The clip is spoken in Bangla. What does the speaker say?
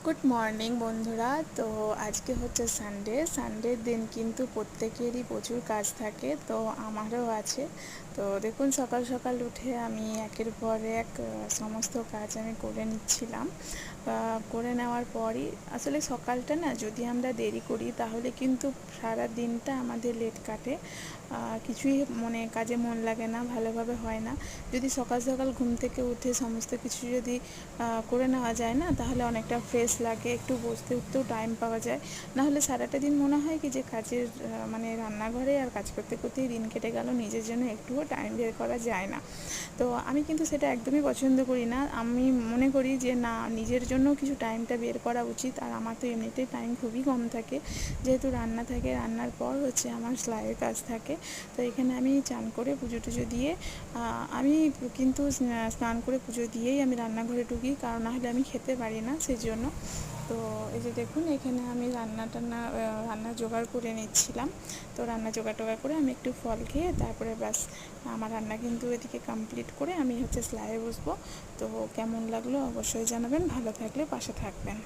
গুড মর্নিং বন্ধুরা। তো আজকে হচ্ছে সানডের দিন কিন্তু প্রত্যেকেরই প্রচুর কাজ থাকে, তো আমারও আছে। তো দেখুন, সকাল সকাল উঠে আমি একের পর এক সমস্ত কাজ আমি করে নিচ্ছিলাম। করে নেওয়ার পরই আসলে সকালটা না, যদি আমরা দেরি করি তাহলে কিন্তু সারা দিনটা আমাদের লেট কাটে, কিছুই কাজে মন লাগে না, ভালোভাবে হয় না। যদি সকাল সকাল ঘুম থেকে উঠে সমস্ত কিছু যদি করে নেওয়া যায় না, তাহলে অনেকটা ফ্রেশ লাগে, একটু বসতে উঠতেও টাইম পাওয়া যায়। নাহলে সারাটা দিন মনে হয় কি যে কাজের রান্নাঘরে আর কাজ করতে করতেই দিন কেটে গেল, নিজের জন্য একটুও টাইম বের করা যায় না। তো আমি কিন্তু সেটা একদমই পছন্দ করি না। আমি মনে করি যে না, নিজের জন্য কিছু টাইমটা বের করা উচিত। আর আমার তো এমনিতেই টাইম খুবই কম থাকে, যেহেতু রান্না থাকে, রান্নার পর হচ্ছে আমার সেলাইয়ের কাজ থাকে। তো এখানে আমি চান করে পুজো টুজো দিয়ে আমি কিন্তু স্নান করে পুজো দিয়েই আমি রান্নাঘরে ঢুকি, কারণ নাহলে আমি খেতে পারি না, সেই জন্য। তো এই যে দেখুন, এখানে আমি রান্না জোগাড় করে নিচ্ছিলাম। তো রান্না জোগাড় টোগাড় করে আমি একটু ফল খেয়ে তারপরে ব্যাস, আমার রান্না কিন্তু এদিকে কমপ্লিট করে আমি হচ্ছে সেলাইয়ে বসবো। তো কেমন লাগলো অবশ্যই জানাবেন, ভালো থাকলে পাশে থাকবেন।